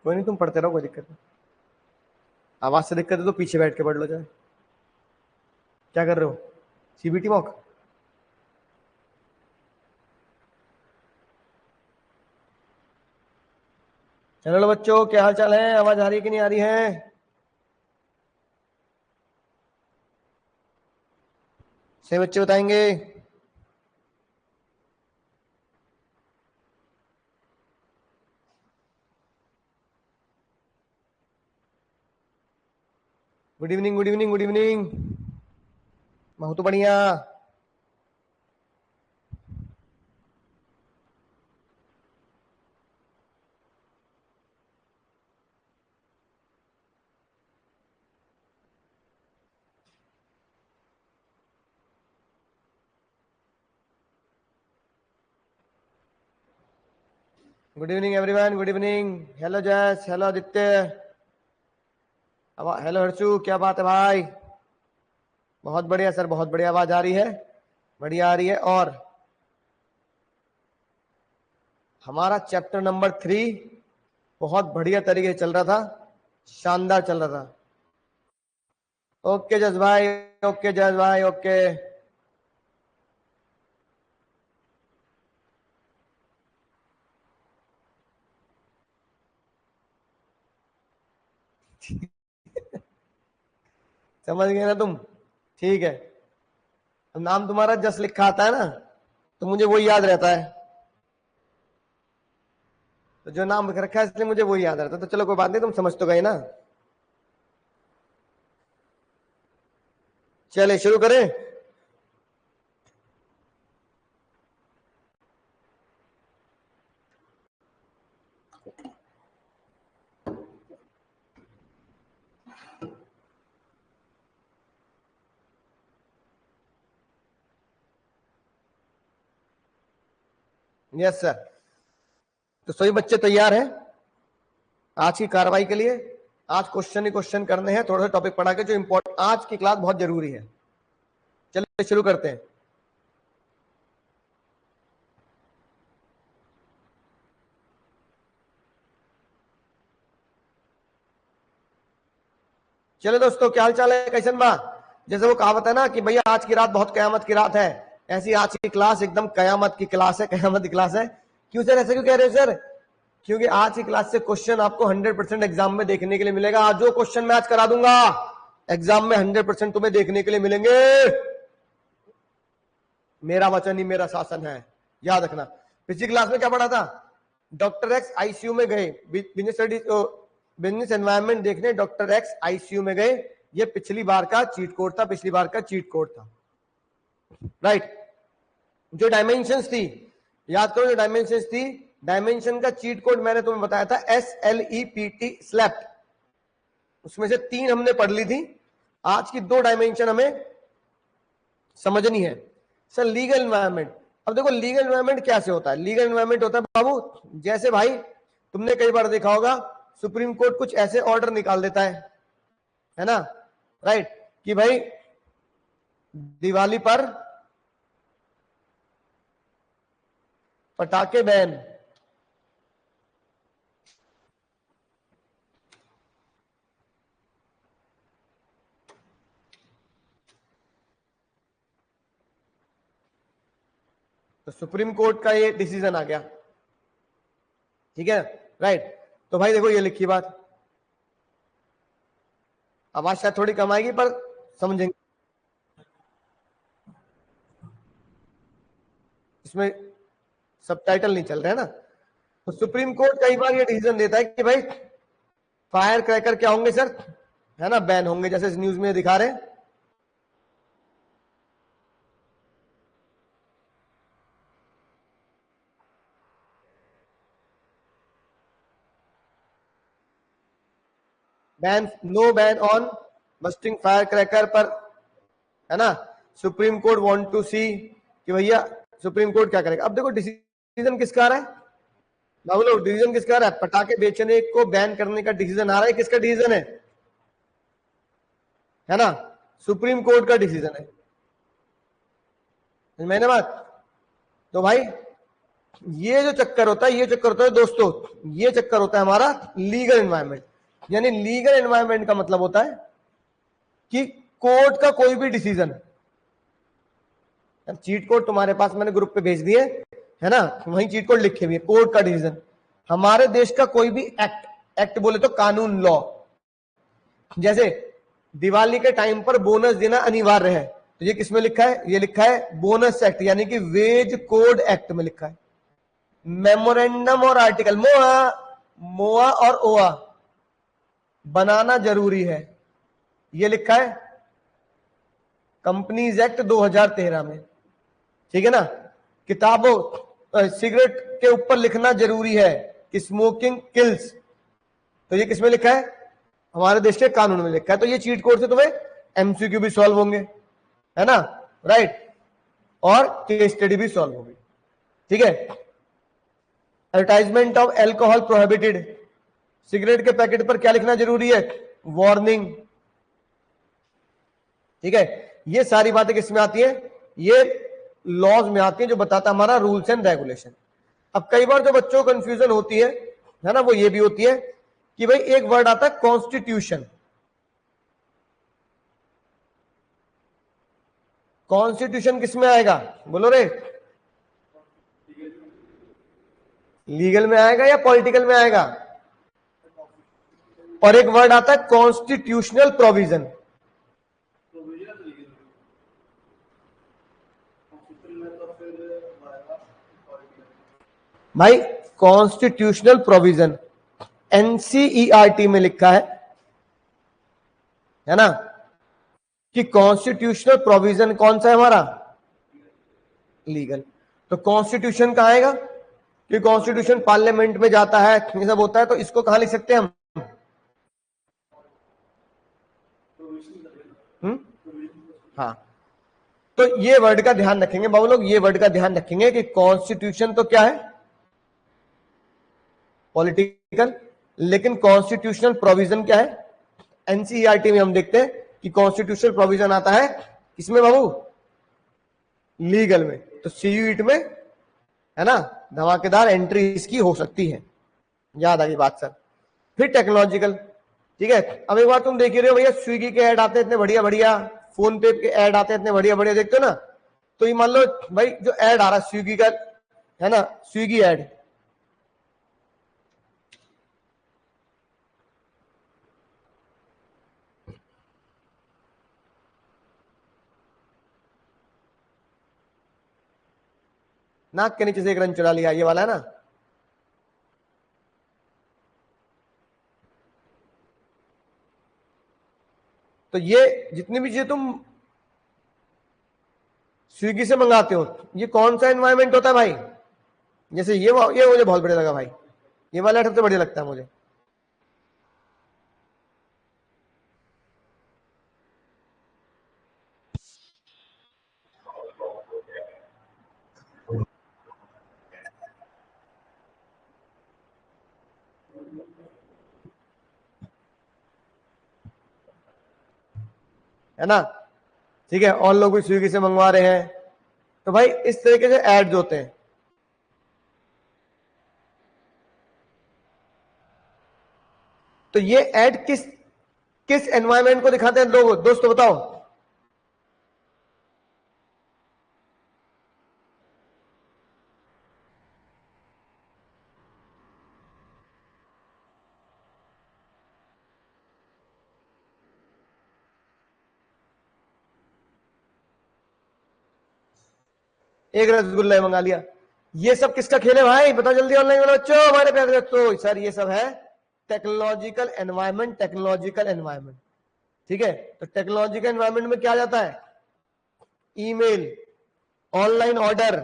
कोई नहीं, तुम पढ़ते रहो, कोई दिक्कत नहीं। आवाज से दिक्कत है तो पीछे बैठ के पढ़ लो चाहे। क्या कर रहे हो, सीबीटी वॉक? चलो बच्चों, क्या हाल चाल है? आवाज आ रही है कि नहीं आ रही है? सही बच्चे बताएंगे। Good evening, good evening, good evening. बहुत बढ़िया। Good evening everyone, good evening. Hello जस, हेलो आदित्य, हेलो हर्षु, क्या बात है भाई? बहुत बढ़िया सर, बहुत बढ़िया। आवाज आ रही है? बढ़िया आ रही है। और हमारा चैप्टर नंबर 3 बहुत बढ़िया तरीके से चल रहा था, शानदार चल रहा था। ओके जस भाई, ओके जस भाई, ओके। समझ गए ना तुम? ठीक है। नाम तुम्हारा जस लिखा आता है ना, तो मुझे वही याद रहता है। तो जो नाम लिख रखा है इसलिए मुझे वही याद रहता है। तो चलो कोई बात नहीं, तुम समझ तो गए ना। चले शुरू करें। Yes sir. तो सभी बच्चे तैयार हैं आज की कार्रवाई के लिए? आज क्वेश्चन ही क्वेश्चन करने हैं, थोड़ा सा टॉपिक पढ़ा के जो इंपॉर्टेंट, आज की क्लास बहुत जरूरी है। चलिए शुरू करते हैं। चले दोस्तों, क्या हाल चाल है, कैसन बा? जैसे वो कहावत है ना कि भैया आज की रात बहुत कयामत की रात है, ऐसी आज की क्लास एकदम कयामत की क्लास है, कयामत की क्लास है। क्यों सर, ऐसे क्यों कह रहे हो सर? क्योंकि आज की क्लास से क्वेश्चन आपको 100% एग्जाम में देखने के लिए मिलेगा। आज जो क्वेश्चन मैं आज करा दूंगा एग्जाम में 100% तुम्हें देखने के लिए मिलेंगे। मेरा वचन ही मेरा शासन है, याद रखना। पिछली क्लास में क्या पढ़ा था? डॉक्टर एक्स आईसीयू में गए, बिजनेस स्टडीज बिजनेस एनवायरनमेंट देखने डॉक्टर एक्स आईसीयू में गए। ये पिछली बार का चीट कोड था, पिछली बार का चीट कोड था, राइट। जो डायमेंशंस थी, याद करो जो डायमेंशंस थी, डायमेंशन का चीट कोड मैंने तुम्हें बताया था SLEPT, स्लेप्ट। उसमें से 3 हमने पढ़ ली थी। आज की 2 डायमेंशन हमें समझनी है। सर लीगल एनवायरनमेंट, अब देखो लीगल एनवायरनमेंट क्या से होता है? लीगल एनवायरनमेंट होता है बाबू, जैसे भाई तुमने कई बार देखा होगा सुप्रीम कोर्ट कुछ ऐसे ऑर्डर निकाल देता है ना, राइट, कि भाई दिवाली पर पटाखे बैन। तो सुप्रीम कोर्ट का ये डिसीजन आ गया, ठीक है, राइट। तो भाई देखो ये लिखी बात, आवाज शायद थोड़ी कम आएगी पर समझेंगे। इसमें सबटाइटल नहीं चल रहे हैं ना। तो सुप्रीम कोर्ट कई बार ये डिसीजन देता है कि भाई फायर क्रैकर क्या होंगे सर, है ना, बैन होंगे, जैसे इस न्यूज में दिखा रहे हैं। Ban, no ban on bursting fire cracker पर, है ना। Supreme Court want to see कि भैया सुप्रीम कोर्ट क्या करेगा। अब देखो डिसीजन किसका आ रहा है बाबू, डिसीजन किसका आ रहा है? पटाखे बेचने को बैन करने का डिसीजन आ रहा है, किसका डिसीजन है ना, सुप्रीम कोर्ट का डिसीजन है। मैंने बात, तो भाई ये जो चक्कर होता है, ये चक्कर होता है दोस्तों, ये चक्कर होता है हमारा लीगल एनवायरनमेंट। यानी लीगल एनवायरनमेंट का मतलब होता है कि कोर्ट का कोई भी डिसीजन, चीट कोड तुम्हारे पास मैंने ग्रुप पे भेज दिए है ना, वहीं चीट कोड लिखे हुए, कोर्ट का डिसीजन, हमारे देश का कोई भी एक्ट, एक्ट बोले तो कानून, लॉ, जैसे दिवाली के टाइम पर बोनस देना अनिवार्य है, तो ये किसमें लिखा है, ये लिखा है बोनस एक्ट, यानी कि वेज कोड एक्ट में लिखा है। मेमोरेंडम और आर्टिकल, मोआ, मोआ और ओआ बनाना जरूरी है, ये लिखा है कंपनीज एक्ट 2013 में, ठीक है ना। किताबों, सिगरेट के ऊपर लिखना जरूरी है कि स्मोकिंग किल्स, तो ये किसमें लिखा है, हमारे देश के कानून में लिखा है। तो ये चीट कोड से तुम्हें एमसीक्यू भी सॉल्व होंगे, है ना, राइट, और केस स्टडी भी सॉल्व होगी, ठीक है। Advertisement of alcohol prohibited, cigarette के पैकेट पर क्या लिखना जरूरी है, वार्निंग, ठीक है। ये सारी बातें किसमें आती है, ये लॉज में आती है, जो बताता है हमारा रूल्स एंड रेगुलेशन। अब कई बार जो बच्चों को कंफ्यूजन होती है ना, वो ये भी होती है कि भाई एक वर्ड आता है कॉन्स्टिट्यूशन, कॉन्स्टिट्यूशन किसमें आएगा, बोलो रे, लीगल में आएगा या पॉलिटिकल में आएगा। और एक वर्ड आता है कॉन्स्टिट्यूशनल प्रोविजन, भाई कॉन्स्टिट्यूशनल प्रोविजन एनसीईआरटी में लिखा है ना, कि कॉन्स्टिट्यूशनल प्रोविजन कौन सा है हमारा, लीगल। तो कॉन्स्टिट्यूशन कहां आएगा, कि कॉन्स्टिट्यूशन पार्लियामेंट में जाता है, ये सब होता है, तो इसको कहां लिख सकते हैं हम, हाँ। तो ये वर्ड का ध्यान रखेंगे बाबू लोग, ये वर्ड का ध्यान रखेंगे कि कॉन्स्टिट्यूशन तो क्या है, पॉलिटिकल, लेकिन कॉन्स्टिट्यूशनल प्रोविजन क्या है, एनसीईआरटी में हम देखते हैं कि कॉन्स्टिट्यूशनल प्रोविजन आता है किसमें बाबू, लीगल में। तो सीयूईट में, है ना, धमाकेदार एंट्री इसकी हो सकती है, याद आ गई बात सर। फिर टेक्नोलॉजिकल, ठीक है। अब एक बार तुम देख ही रहे हो भैया, स्विगी के ऐड आते हैं इतने बढ़िया बढ़िया, फोन पे के ऐड आते हैं इतने बढ़िया बढ़िया, देखते हो ना। तो ये मान लो भाई जो ऐड आ रहा है स्विगी का, है ना, स्विगी ऐड, नाक के नीचे से एक रन चुरा लिया, ये वाला है ना। तो ये जितनी भी चीजें तुम स्विगी से मंगाते हो, ये कौन सा एनवायरमेंट होता है भाई, जैसे ये मुझे बहुत बढ़िया लगा भाई, ये वाला सबसे बढ़िया लगता है मुझे। है ना, ठीक है, और लोग भी स्विगी से मंगवा रहे हैं, तो भाई इस तरीके से एड्स होते हैं। तो ये ऐड किस किस एनवायरनमेंट को दिखाते हैं लोग, दोस्तों बताओ। एक रसगुल्ला मंगा लिया, ये सब किसका खेल है भाई, बताओ जल्दी ऑनलाइन वाले बच्चों, हमारे प्यारे बच्चों। सर ये सब है टेक्नोलॉजिकल एनवायरनमेंट, टेक्नोलॉजिकल एनवायरनमेंट, ठीक है। तो टेक्नोलॉजिकल एनवायरनमेंट में क्या जाता है, ईमेल, ऑनलाइन ऑर्डर,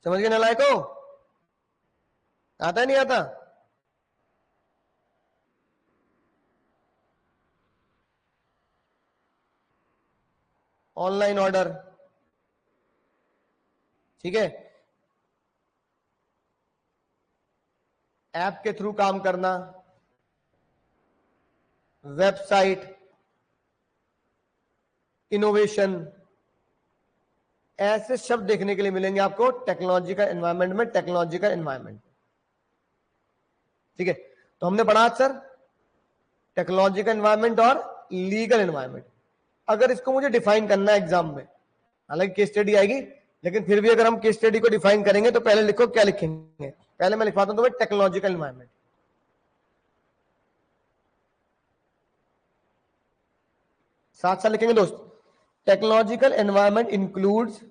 समझ गए नालायको, आता नहीं आता, ऑनलाइन ऑर्डर, ठीक है, ऐप के थ्रू काम करना, वेबसाइट, इनोवेशन, ऐसे शब्द देखने के लिए मिलेंगे आपको टेक्नोलॉजिकल एनवायरनमेंट में, टेक्नोलॉजिकल एनवायरनमेंट। ठीक है, तो हमने पढ़ा सर टेक्नोलॉजिकल एनवायरनमेंट और लीगल एनवायरनमेंट। अगर इसको मुझे डिफाइन करना है एग्जाम में, हालांकि केस स्टडी आएगी, लेकिन फिर भी अगर हम केस स्टडी को डिफाइन करेंगे तो पहले लिखो क्या लिखेंगे। पहले मैं लिखवाता हूं तुम्हें टेक्नोलॉजिकल एनवायरनमेंट। साथ साथ लिखेंगे दोस्त, technological environment includes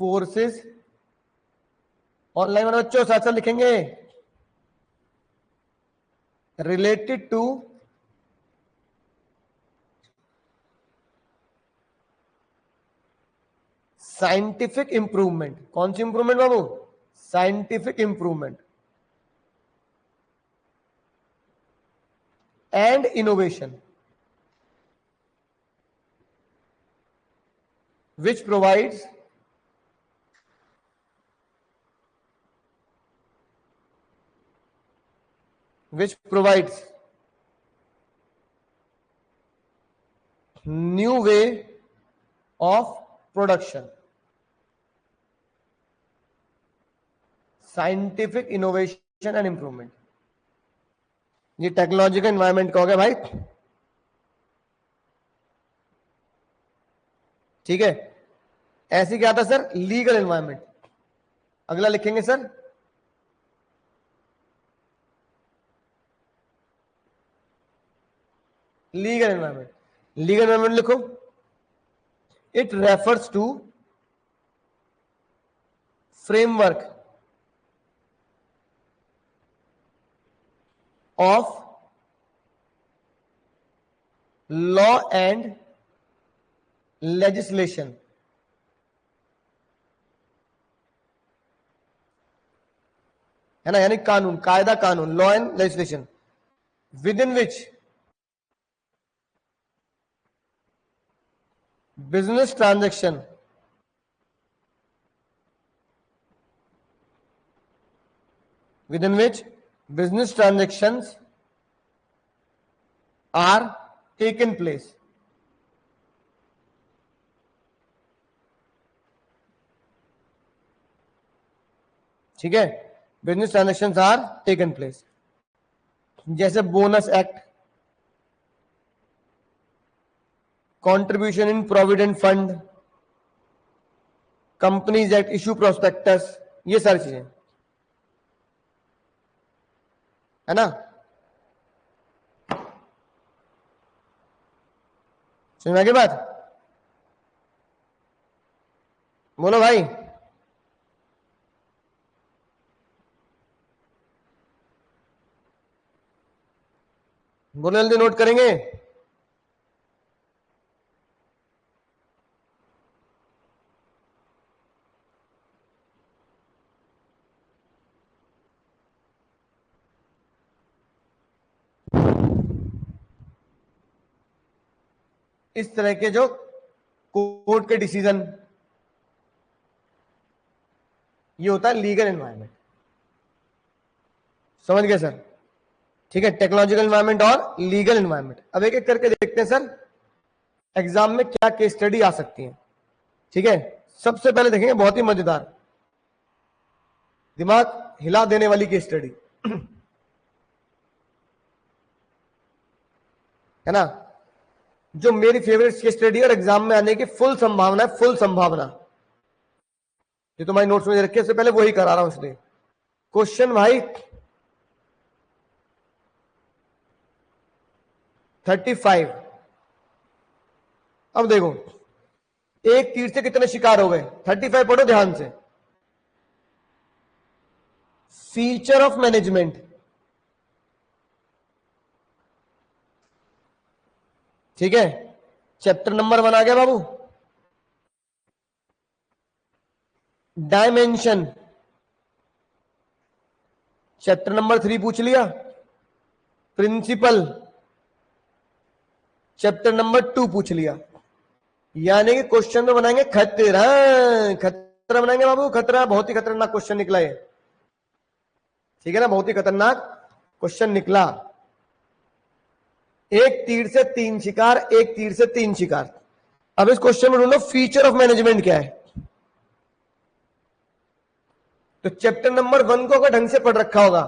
forces, online वाले बच्चों साथ साथ लिखेंगे, रिलेटेड टू साइंटिफिक इंप्रूवमेंट। कौन सी इंप्रूवमेंट बाबू? Scientific improvement and innovation which provides new way of production, scientific innovation and improvement। ये टेक्नोलॉजिकल एनवायरनमेंट का हो गया भाई। ठीक है, ऐसे क्या था सर? Legal environment. अगला लिखेंगे sir legal environment. Legal environment लिखो, it refers to framework of law and legislation है ना, यानी कानून, कायदा कानून, law and legislation within which business transaction within which business transactions are taken place। ठीक है, business transactions are taken place, जैसे bonus act, contribution in provident fund, companies act, issue prospectus, ये सारी चीजें है ना। समझ में आ गई बात? बोलो भाई। बोलो, जल्दी नोट करेंगे। इस तरह के जो कोर्ट के डिसीजन, ये होता है लीगल एनवायरनमेंट। समझ गए सर? ठीक है, टेक्नोलॉजिकल एनवायरनमेंट और लीगल एनवायरनमेंट। अब एक एक करके देखते हैं सर एग्जाम में क्या केस स्टडी आ सकती है। ठीक है, सबसे पहले देखेंगे बहुत ही मजेदार, दिमाग हिला देने वाली केस स्टडी है ना, जो मेरी फेवरेट केस स्टडी और एग्जाम में आने की फुल संभावना है, फुल संभावना। जो तुम्हारी नोट्स में रखी है, इससे पहले वही करा रहा हूं इसलिए। क्वेश्चन भाई 35। अब देखो, एक तीर से कितने शिकार हो गए? 35 पढ़ो ध्यान से। फीचर ऑफ मैनेजमेंट, ठीक है, चैप्टर नंबर 1 आ गया बाबू। डायमेंशन, चैप्टर नंबर 3 पूछ लिया। प्रिंसिपल, चैप्टर नंबर 2 पूछ लिया। यानी कि क्वेश्चन में बनाएंगे खतरा, खतरा बनाएंगे बाबू, खतरा। बहुत ही खतरनाक क्वेश्चन निकला है, ठीक है ना, बहुत ही खतरनाक क्वेश्चन निकला। एक तीर से 3 शिकार, एक तीर से 3 शिकार। अब इस क्वेश्चन में ढूंढो फीचर ऑफ मैनेजमेंट क्या है। तो चैप्टर नंबर 1 को अगर ढंग से पढ़ रखा होगा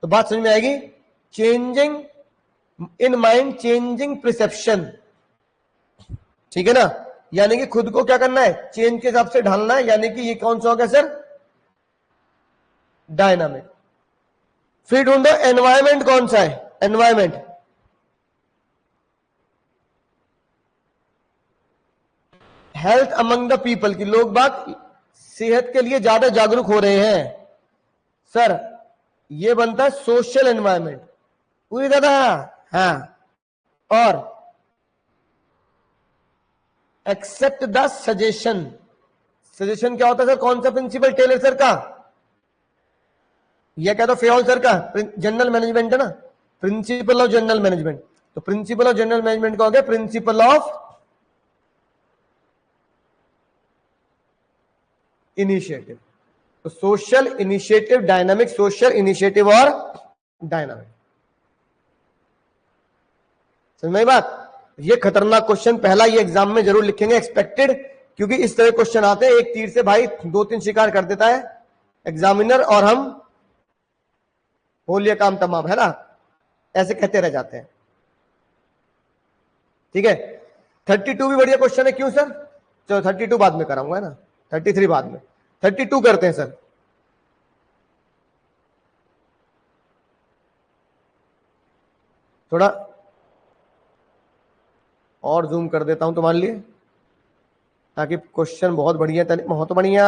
तो बात समझ में आएगी। Changing in mind, changing perception, ठीक है ना, यानी कि खुद को क्या करना है, चेंज के हिसाब से ढालना है, यानी कि ये कौन सा होगा सर, डायनामिक। फिर ढूंढो एनवायरमेंट कौन सा है, environment health among the people, की लोग बाग सेहत के लिए ज्यादा जागरूक हो रहे हैं। सर ये बनता है सोशल एनवायरमेंट, पूरी दादा, हाँ। और एक्सेप्ट द सजेशन, सजेशन क्या होता है सर, कौन सा प्रिंसिपल, टेलर सर का, यह क्या तो फेहल सर का जनरल मैनेजमेंट है ना, प्रिंसिपल ऑफ जनरल मैनेजमेंट। तो प्रिंसिपल ऑफ जनरल मैनेजमेंट का हो गया प्रिंसिपल ऑफ इनिशिएटिव। तो social initiative, dynamic, social initiative और डायनामिक, समझ में बात। ये खतरनाक क्वेश्चन पहला, ये एग्जाम में जरूर लिखेंगे एक्सपेक्टेड, क्योंकि इस तरह क्वेश्चन आते हैं, एक तीर से भाई 2-3 शिकार कर देता है एग्जामिनर, और हम हो लिया काम तमाम, है ना, ऐसे कहते रह जाते हैं। ठीक है, 32 भी बढ़िया क्वेश्चन है। क्यों सर, चलो 32 बाद में कराऊंगा, है ना, 33 बाद में, 32 करते हैं सर। थोड़ा और जूम कर देता हूं तुम्हारे लिए, ताकि क्वेश्चन बहुत बढ़िया, बहुत बढ़िया।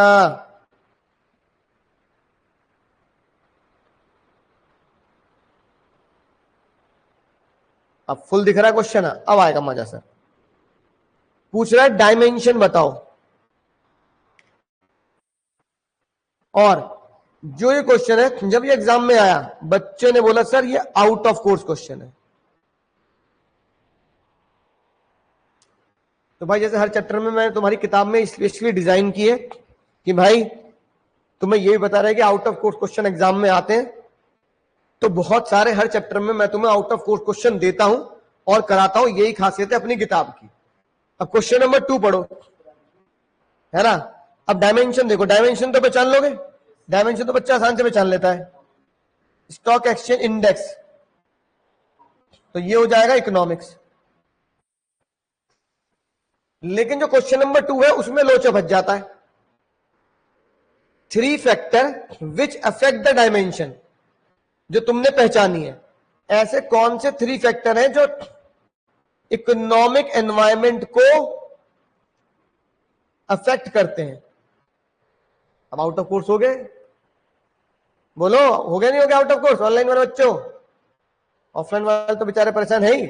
अब फुल दिख रहा है क्वेश्चन, अब आएगा मजा सर। पूछ रहा है डायमेंशन बताओ, और जो ये क्वेश्चन है जब ये एग्जाम में आया बच्चे ने बोला सर ये आउट ऑफ कोर्स क्वेश्चन है। तो भाई जैसे हर चैप्टर में मैं तुम्हारी किताब में स्पेशली डिजाइन की है कि भाई तुम्हें ये भी बता रहा है कि out of course question exam में आते हैं, तो बहुत सारे हर चैप्टर में मैं तुम्हें आउट ऑफ कोर्स क्वेश्चन देता हूं और कराता हूं, यही खासियत है अपनी किताब की। अब क्वेश्चन नंबर 2 पढ़ो, है ना। अब डायमेंशन देखो, डायमेंशन तो पहचान लोगे, डायमेंशन तो बच्चा आसान से पहचान लेता है। स्टॉक एक्सचेंज इंडेक्स, तो ये हो जाएगा इकोनॉमिक्स। लेकिन जो क्वेश्चन नंबर 2 है उसमें लोचा बच जाता है। 3 factor which affect the dimension, जो तुमने पहचानी है, ऐसे कौन से 3 फैक्टर हैं जो इकोनॉमिक एनवायरमेंट को अफेक्ट करते हैं। अब आउट ऑफ कोर्स हो गए, बोलो हो गया नहीं हो गया आउट ऑफ कोर्स ऑनलाइन वाले बच्चों, ऑफलाइन वाले तो बेचारे परेशान है ही।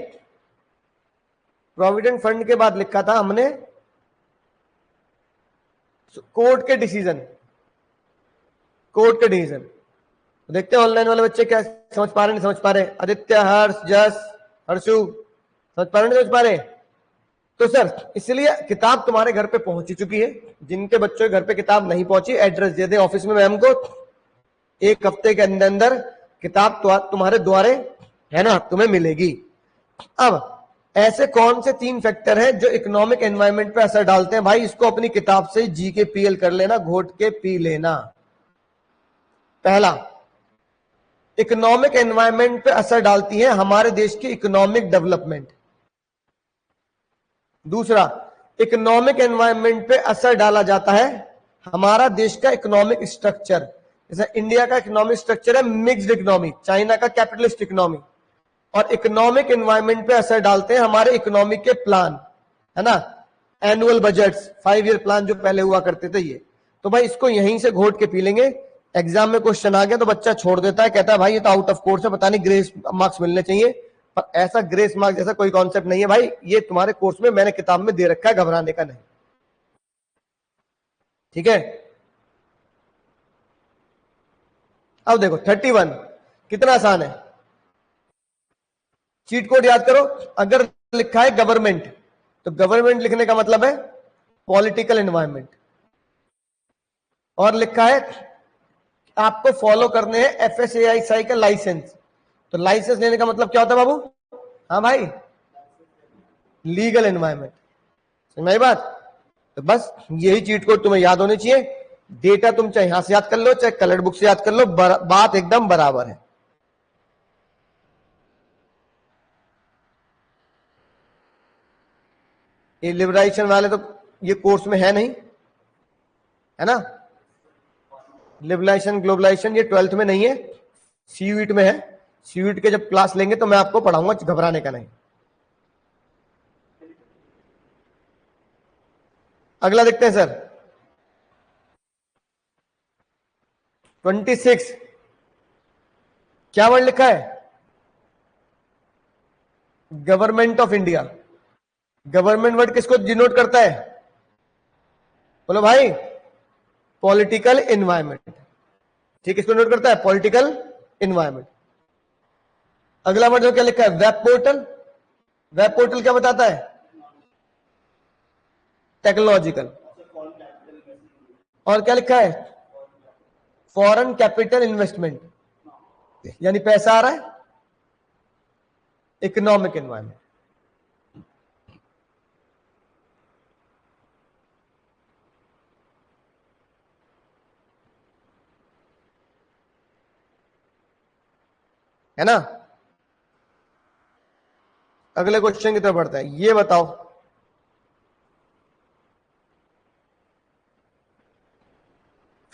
प्रोविडेंट फंड के बाद लिखा था हमने कोर्ट के डिसीजन, कोर्ट के डिसीजन। देखते हैं ऑनलाइन वाले बच्चे क्या समझ पा रहे, नहीं समझ पा रहे। आदित्य, हर्ष, जस, हर्षु, समझ पा रहे नहीं समझ पा रहे। तो सर इसलिए किताब तुम्हारे घर पे पहुंच चुकी है। जिनके बच्चों के घर पे किताब नहीं पहुंची एड्रेस दे दे ऑफिस में मैम को, 1 हफ्ते के अंदर अंदर किताब तुम्हारे द्वारे, है ना, तुम्हें मिलेगी। अब ऐसे कौन से 3 फैक्टर हैं जो इकोनॉमिक एनवायरनमेंट पे असर डालते हैं, भाई इसको अपनी किताब से जी के पीएल कर लेना, घोट के पी लेना। पहला, इकोनॉमिक एनवायरनमेंट पे असर डालती है हमारे देश की इकोनॉमिक डेवलपमेंट। दूसरा, इकोनॉमिक एनवायरनमेंट पे असर डाला जाता है हमारा देश का इकोनॉमिक स्ट्रक्चर। जैसे इंडिया का इकोनॉमिक स्ट्रक्चर है मिक्स्ड इकोनॉमी, चाइना का कैपिटलिस्ट इकोनॉमी। और इकोनॉमिक एनवायरनमेंट पे असर डालते हैं हमारे इकोनॉमिक के प्लान, है ना, एनुअल बजट्स, 5 ईयर प्लान जो पहले हुआ करते थे ये। तो भाई इसको यहीं से घोट के पी लेंगे। एग्जाम में क्वेश्चन आ गया तो बच्चा छोड़ देता है, कहता है भाई ये तो आउट ऑफ कोर्स है, पता नहीं ग्रेस मार्क्स मिलने चाहिए। पर ऐसा ग्रेस मार्क्स जैसा कोई कॉन्सेप्ट नहीं है भाई, ये तुम्हारे कोर्स में मैंने किताब में दे रखा है, घबराने का नहीं। ठीक है, अब देखो 31 कितना आसान है। चीट कोड याद करो, अगर लिखा है गवर्नमेंट तो गवर्नमेंट लिखने का मतलब है पॉलिटिकल एनवायरनमेंट, और लिखा है आपको फॉलो करने हैं एफएसएआई का लाइसेंस, तो लाइसेंस लेने का मतलब क्या होता है बाबू, हाँ भाई, लीगल एनवायरनमेंट। समझ में आई बात? तो बस यही चीट कोड तुम्हें याद होनी चाहिए। डेटा तुम चाहे यहां से याद कर लो चाहे कलर्ड बुक से याद कर लो, बात एकदम बराबर है। ये लिबराइजेशन वाले तो ये कोर्स में है नहीं, है ना? लिबराइजेशन ग्लोबलाइजेशन ये 12th में नहीं है, सीयूईट में है। सीयूईट के जब क्लास लेंगे तो मैं आपको पढ़ाऊंगा, घबराने का नहीं। अगला देखते हैं सर, 26 क्या वर्ड लिखा है? Government of India. Government word किसको डिनोट करता है? बोलो भाई, पॉलिटिकल एनवायरमेंट। ठीक, किसको डिनोट करता है? Political environment. अगला वर्ड जो क्या लिखा है? Web portal. वेब पोर्टल क्या बताता है? टेक्नोलॉजिकल। और क्या लिखा है? फॉरेन कैपिटल इन्वेस्टमेंट, यानी पैसा आ रहा है। Economic environment. है ना? अगले क्वेश्चन की तरफ बढ़ता है। ये बताओ,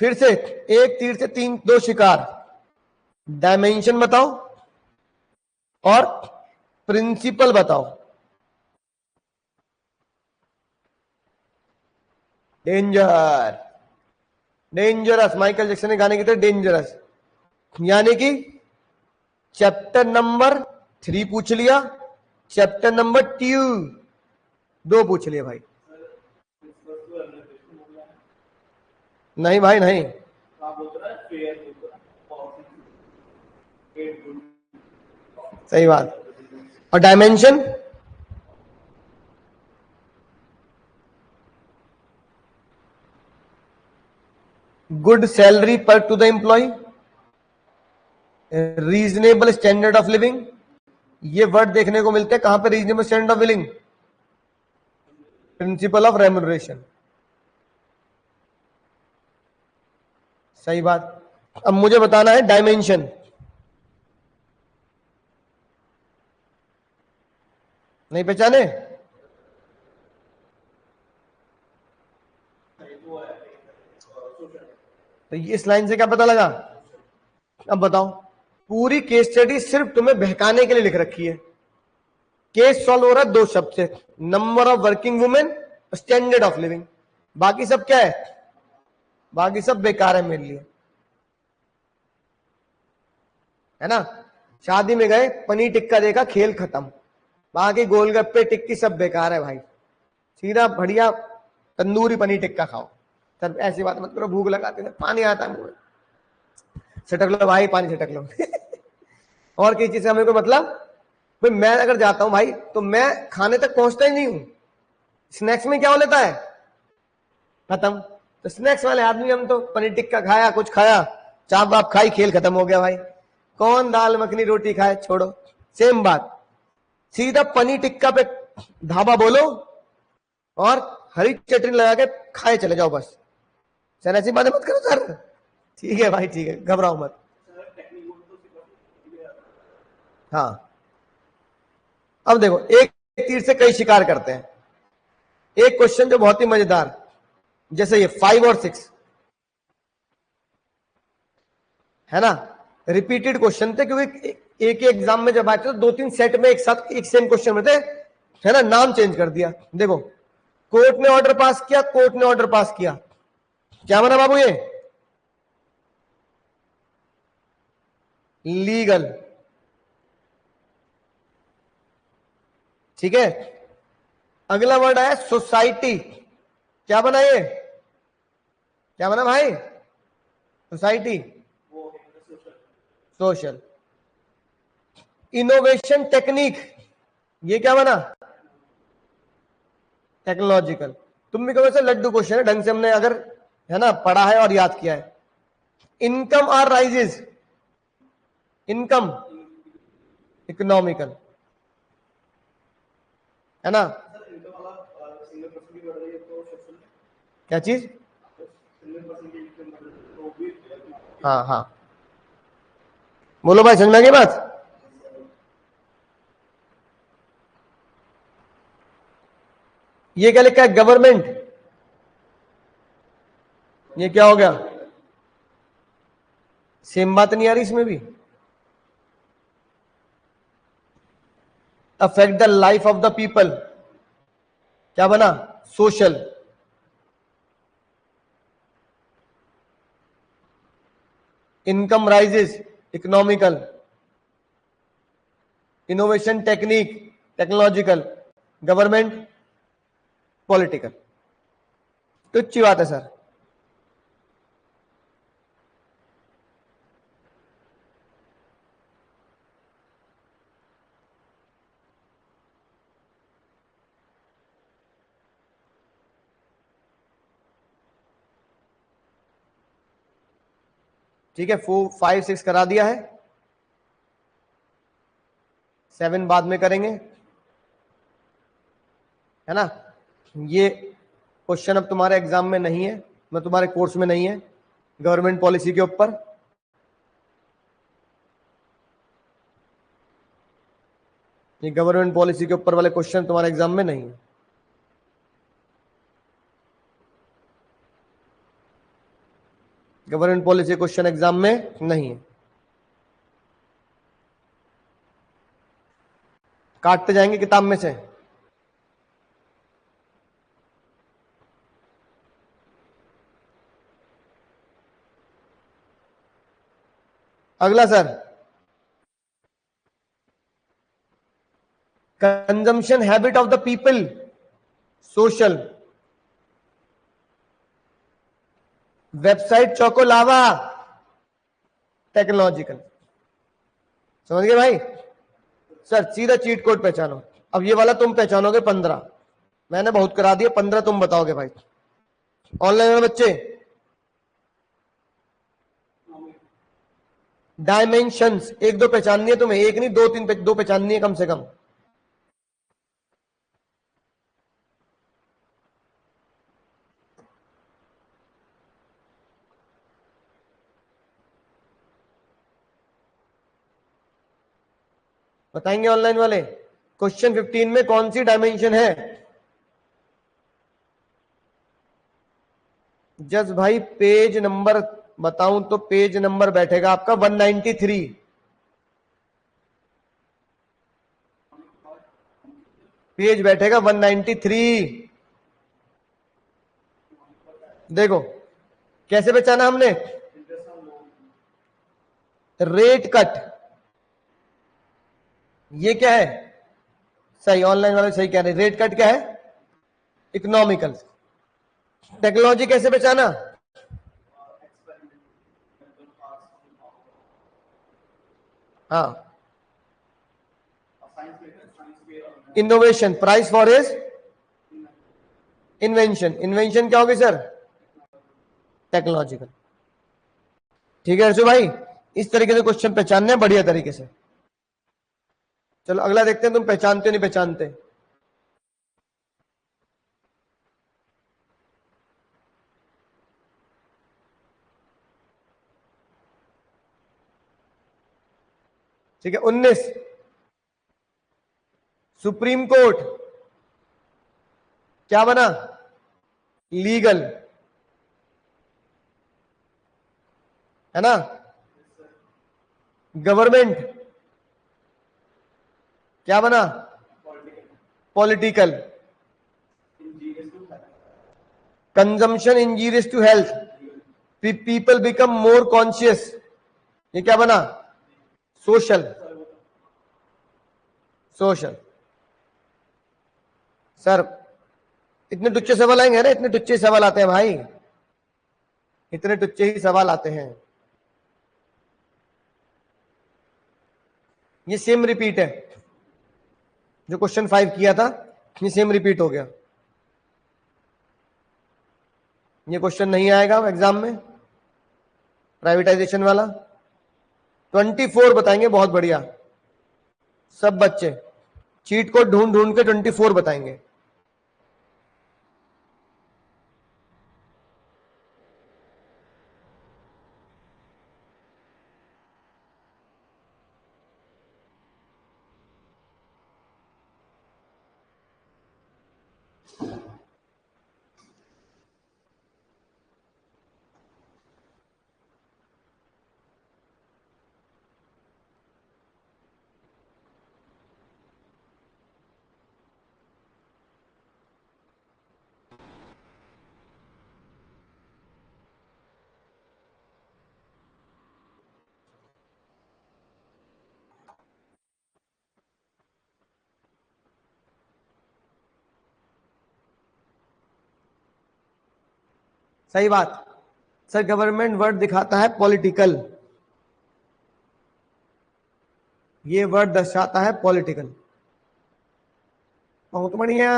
फिर से एक तीर से दो शिकार। डायमेंशन बताओ और प्रिंसिपल बताओ। डेंजर, डेंजरस, माइकल जैक्सन ने गाने की तरह डेंजरस। यानी कि चैप्टर नंबर 3 पूछ लिया, चैप्टर नंबर 2 पूछ लिया भाई। नहीं भाई नहीं, सही बात। और डायमेंशन? गुड सैलरी पर to the employee, reasonable standard of living. ये वर्ड देखने को मिलते हैं कहां पे? Reasonable standard of living, principle of remuneration. सही बात। अब मुझे बताना है डायमेंशन। नहीं पहचाने? तो इस लाइन से क्या पता लगा? अब बताओ, पूरी केस स्टडी सिर्फ तुम्हें बहकाने के लिए लिख रखी है। केस सॉल्व हो रहा है 2 शब्द से, number of working women, standard of living. बाकी सब क्या है? बाकी सब बेकार है मेरे लिए, है ना? शादी में गए, पनीर टिक्का देखा, खेल खत्म। बाकी गोलगप्पे टिक्की सब बेकार है भाई। सीधा बढ़िया तंदूरी पनीर टिक्का खाओ। सर ऐसी बात मत करो, भूख लगाते हैं, पानी आता है मुंह में। सटक लो भाई, पानी सटक लो। और किसी चीज से हमें कोई मतलब भाई। मैं अगर जाता हूं भाई तो मैं खाने तक पहुंचता ही नहीं हूं। स्नैक्स में क्या हो लेता है? खत्म। तो स्नैक्स वाले आदमी हम तो, पनीर टिक्का खाया, कुछ खाया, चाप वाप खाई, खेल खत्म हो गया भाई। कौन दाल मखनी रोटी खाए? छोड़ो, सेम बात। सीधा पनीर टिक्का पे ढाबा बोलो और हरी चटनी लगा के खाए चले जाओ बस। सर ऐसी बातें मत करो सर। ठीक है भाई, ठीक है, घबराओ मत। हाँ, अब देखो, एक तीर से कई शिकार करते हैं। एक क्वेश्चन जो बहुत ही मजेदार, जैसे ये 5 और 6, है ना? रिपीटेड क्वेश्चन थे, क्योंकि एक ही एग्जाम में जब आए थे तो 2-3 सेट में एक साथ एक सेम क्वेश्चन में थे, है ना? नाम चेंज कर दिया। देखो, कोर्ट ने ऑर्डर पास किया, कोर्ट ने ऑर्डर पास किया, क्या बना बाबू? ये लीगल। ठीक है। अगला वर्ड आया सोसाइटी, क्या बना ये? क्या बना भाई? Society, social. इनोवेशन टेक्निक, ये क्या बना? टेक्नोलॉजिकल। तुम भी कहो, लड्डू क्वेश्चन है, ढंग से हमने अगर, है ना, पढ़ा है और याद किया है। Income are rises, income economical, है ना? क्या चीज? हाँ हाँ, बोलो भाई, समझ में आ गई बात? ये क्या लिखा है? गवर्नमेंट। ये क्या हो गया? सेम बात नहीं आ रही इसमें भी? Affect the life of the people, क्या बना? Social. Income rises, economical. Innovation technique, technological. Government, political. तो अच्छी बात है सर। ठीक है, 4 5 6 करा दिया है, 7 बाद में करेंगे, है ना? ये क्वेश्चन अब तुम्हारे एग्जाम में नहीं है, मैं तुम्हारे कोर्स में नहीं है, गवर्नमेंट पॉलिसी के ऊपर। ये गवर्नमेंट पॉलिसी के ऊपर वाले क्वेश्चन तुम्हारे एग्जाम में नहीं है। गवर्नमेंट पॉलिसी क्वेश्चन एग्जाम में नहीं है। काटते जाएंगे किताब में से। अगला sir, consumption habit of the people, social. Website चौकोलावा, technological. समझ गए भाई? सर सीधा चीट कोड पहचानो। अब ये वाला तुम पहचानोगे 15, मैंने बहुत करा दिया, 15 तुम बताओगे भाई। ऑनलाइन वाले बच्चे, डायमेंशंस 1 2 पहचाननी है तुम्हें, एक नहीं 2 3 2 पहचाननी है कम से कम। बताएंगे ऑनलाइन वाले? क्वेश्चन 15 में कौन सी डायमेंशन है? जस्ट भाई पेज नंबर बताऊं तो पेज नंबर बैठेगा आपका 193। पेज बैठेगा 193। देखो कैसे पहचाना हमने? रेट कट, ये क्या है? सही, ऑनलाइन वाले सही कह रहे हैं। रेट कट क्या है? इकोनॉमिकल। टेक्नोलॉजी कैसे पहचाना? हाँ, innovation, price for is invention. Invention क्या होगी सर? टेक्नोलॉजिकल। ठीक है अर्जु भाई, इस तरीके से क्वेश्चन पहचानने हैं बढ़िया तरीके से। चलो अगला देखते हैं तुम पहचानते नहीं पहचानते। ठीक है, 19, सुप्रीम कोर्ट क्या बना? लीगल, है ना? गवर्नमेंट क्या बना? Political. Consumption injurious to health, people become more conscious, ये क्या बना? सोशल। सोशल। सर इतने टुच्चे सवाल आएंगे ना, इतने टुच्चे सवाल आते हैं भाई, इतने टुच्चे ही सवाल आते हैं। ये सेम रिपीट है, जो क्वेश्चन 5 किया था ये सेम रिपीट हो गया। ये क्वेश्चन नहीं आएगा एग्जाम में, प्राइवेटाइजेशन वाला। 24 बताएंगे, बहुत बढ़िया। सब बच्चे चीट कोड ढूंढ ढूंढ के 24 बताएंगे। सही बात सर। गवर्नमेंट वर्ड दिखाता है पॉलिटिकल, ये वर्ड दर्शाता है पॉलिटिकल। बहुत बढ़िया।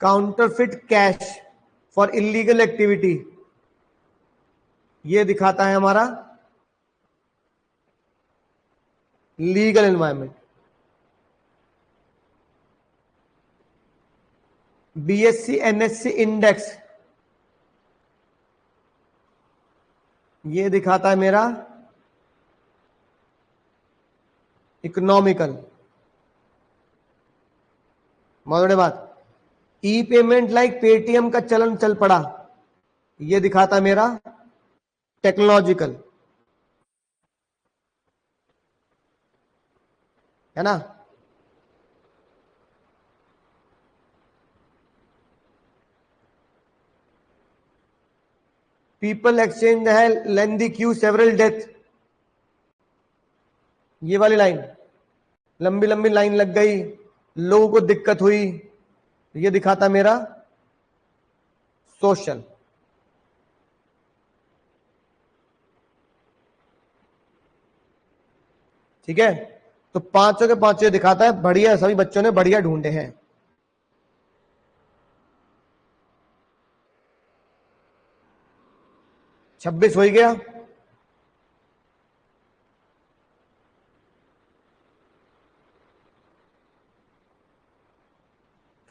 Counterfeit cash for illegal activity, ये दिखाता है हमारा legal environment. BSc NSC index, ये दिखाता है मेरा इकोनॉमिकल। बहुत बात। ई पेमेंट लाइक पेटीएम का चलन चल पड़ा, ये दिखाता है मेरा टेक्नोलॉजिकल, है ना। पीपल एक्सचेंज है लेंदी क्यू सेवरल डेथ, ये वाली लाइन, लंबी लंबी लाइन लग गई, लोगों को दिक्कत हुई, ये दिखाता मेरा सोशल। ठीक है, तो पांचों के पांचों दिखाता है। बढ़िया, सभी बच्चों ने बढ़िया ढूंढे हैं। छब्बीस हो ही गया।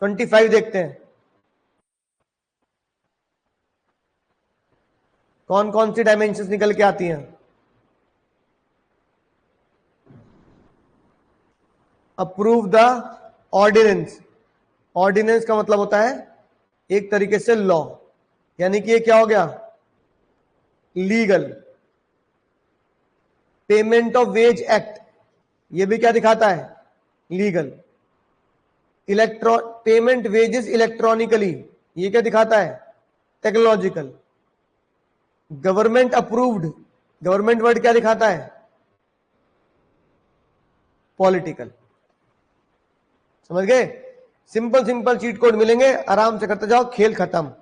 ट्वेंटी फाइव देखते हैं कौन कौन सी डायमेंशंस निकल के आती हैं। अप्रूव द ऑर्डिनेंस, ऑर्डिनेंस का मतलब होता है एक तरीके से लॉ, यानी कि ये क्या हो गया, legal. Payment of wage act, ये भी क्या दिखाता है, लीगल। इलेक्ट्रॉ पेमेंट वेजेस इलेक्ट्रॉनिकली, ये क्या दिखाता है, technological. Government approved, government word क्या दिखाता है, पॉलिटिकल। समझ गए। सिंपल सिंपल चीट कोड मिलेंगे, आराम से करते जाओ, खेल खत्म।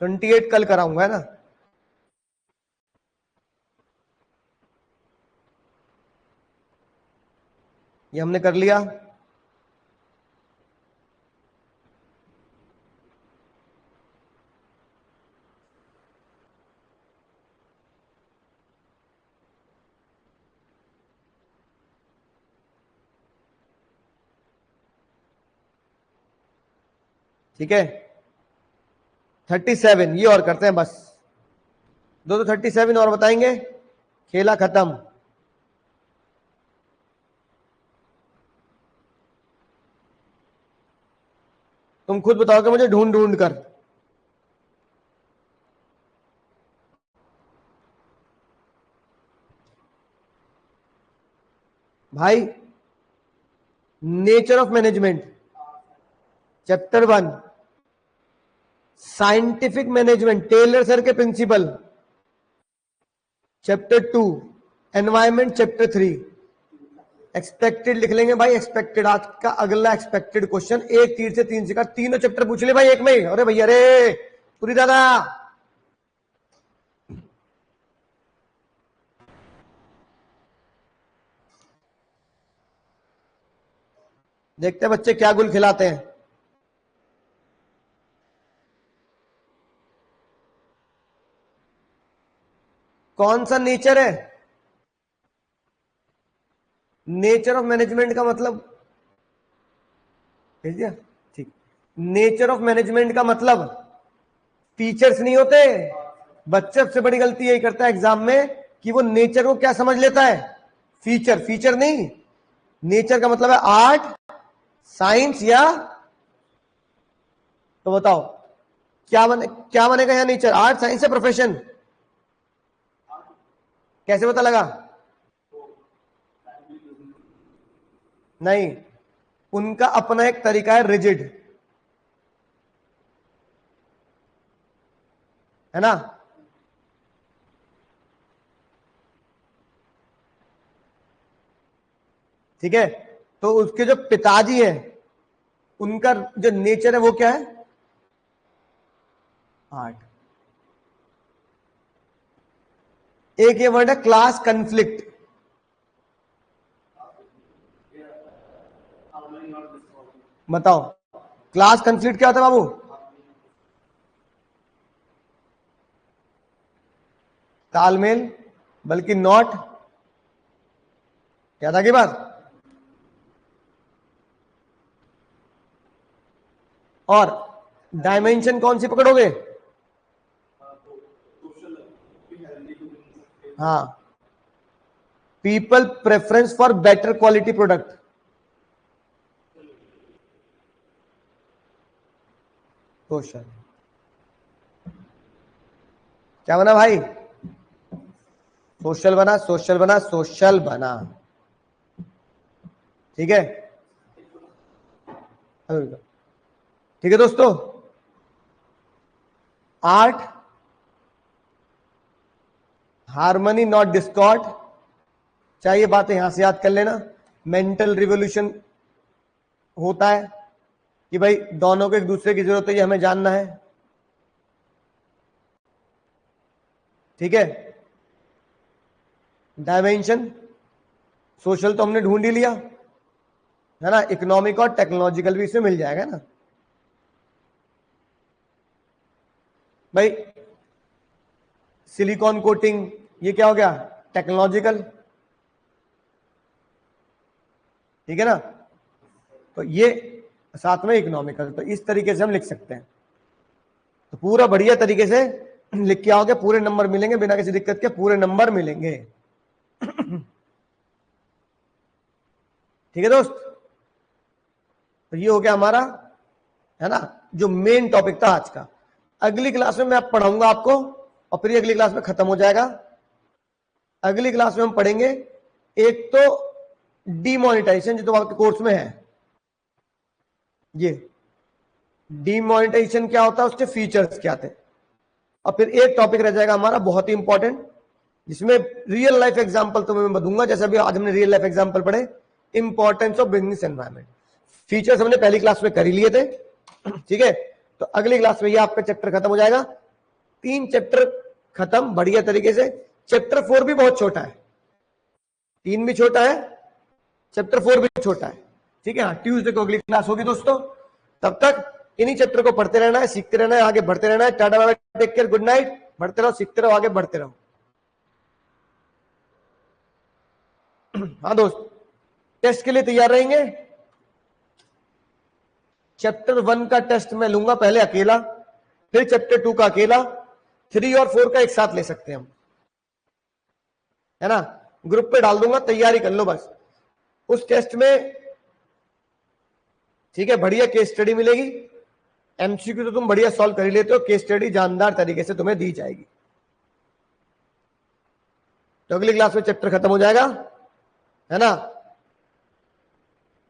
ट्वेंटी एट कल कराऊंगा, है ना। ये हमने कर लिया। ठीक है, 37 ये और करते हैं बस। दो तो 37 और बताएंगे, खेला खत्म। तुम खुद बताओगे मुझे ढूंढ ढूंढ कर। भाई nature of management chapter 1, scientific management Taylor sir के principle chapter 2, environment chapter 3। Expected लिख लेंगे भाई, एक्सपेक्टेड आज का अगला एक्सपेक्टेड क्वेश्चन। एक तीर से तीन शिकार, तीनों चैप्टर पूछ ले भाई एक में। अरे भैया रे पूरी दादा, देखते हैं बच्चे क्या गुल खिलाते हैं। कौन सा नेचर है, नेचर ऑफ मैनेजमेंट का मतलब भेज दिया, ठीक। नेचर ऑफ मैनेजमेंट का मतलब फीचर्स नहीं होते। बच्चे सबसे बड़ी गलती यही करता है एग्जाम में कि वो नेचर को क्या समझ लेता है, फीचर। फीचर नहीं, नेचर का मतलब है आर्ट, साइंस या, तो बताओ क्या बनेगा यहाँ नेचर, आर्ट साइंस या प्रोफेशन। कैसे पता लगा, नहीं, उनका अपना एक तरीका है, रिजिड, है ना। ठीक है, तो उसके जो पिताजी हैं उनका जो नेचर है वो क्या है, आर्ट। एक ये वर्ड है क्लास कंफ्लिक्ट। बताओ क्लास कंफ्लिक्ट क्या होता है बाबू? तालमेल, बल्कि नॉट, क्या था की बात। और डायमेंशन कौन सी पकड़ोगे? हाँ, people preference for better quality product. Social, क्या बना भाई? सोशल बना, सोशल बना, सोशल बना। ठीक है, ठीक है दोस्तों। Art, harmony not Discord. चाहिए बातें यहां से याद कर लेना। मेंटल रिवोल्यूशन होता है कि भाई दोनों को एक दूसरे की जरूरत है, ये हमें जानना है। ठीक है, डायमेंशन, सोशल तो हमने ढूंढ ही लिया, है ना। इकोनॉमिक और टेक्नोलॉजिकल भी इसमें मिल जाएगा ना भाई। सिलिकॉन कोटिंग, ये क्या हो गया? टेक्नोलॉजिकल। ठीक है ना, तो ये साथ में इकोनॉमिकल, तो इस तरीके से हम लिख सकते हैं। तो पूरा बढ़िया तरीके से लिख के आओगे, पूरे नंबर मिलेंगे, बिना किसी दिक्कत के पूरे नंबर मिलेंगे। ठीक है दोस्त, तो ये हो गया हमारा, है ना, जो मेन टॉपिक था आज का। अगली क्लास में मैं पढ़ाऊंगा आपको, और फिर अगली क्लास में खत्म हो जाएगा। अगली क्लास में हम पढ़ेंगे एक तो डीमोनेटाइजेशन, जो तो आपके कोर्स में है। ये डीमोनेटाइजेशन क्या होता है, उसके फीचर्स क्या थे। और फिर एक टॉपिक रह जाएगा हमारा बहुत ही इंपॉर्टेंट, जिसमें रियल लाइफ एग्जांपल तो मैं दूंगा, जैसे अभी आज हमने रियल लाइफ एग्जांपल पढ़े, importance of business environment. Features हमने पहली क्लास में कर ही लिए थे। ठीक है, तो अगली क्लास में ये आपका चैप्टर खत्म हो जाएगा। 3 चैप्टर खत्म बढ़िया तरीके से। चैप्टर 4 भी बहुत छोटा है, 3 भी छोटा है, चैप्टर 4 भी छोटा है। ठीक है, हाँ, ट्यूसडे को अगली क्लास होगी दोस्तों। तब तक इन्हीं चैप्टर को पढ़ते रहना है, सीखते रहना है, आगे बढ़ते रहना है। Tata bye bye, take care, good night. बढ़ते रहो, सीखते रहो, आगे बढ़ते रहो। हाँ दोस्त, टेस्ट के लिए तैयार रहेंगे। चैप्टर 1 का टेस्ट मैं लूंगा पहले अकेला, फिर चैप्टर 2 का अकेला, 3 और 4 का एक साथ ले सकते हैं हम, है ना। ग्रुप पे डाल दूंगा, तैयारी कर लो बस उस टेस्ट में। ठीक है, बढ़िया केस स्टडी मिलेगी। एमसीक्यू तो तुम बढ़िया सॉल्व कर ही लेते हो, केस स्टडी जानदार तरीके से तुम्हें दी जाएगी। तो अगली क्लास में चैप्टर खत्म हो जाएगा, है ना,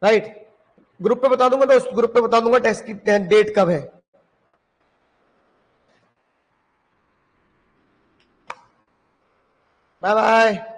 राइट। ग्रुप पे बता दूंगा दोस्त, ग्रुप पे बता दूंगा टेस्ट की डेट कब है। Bye bye.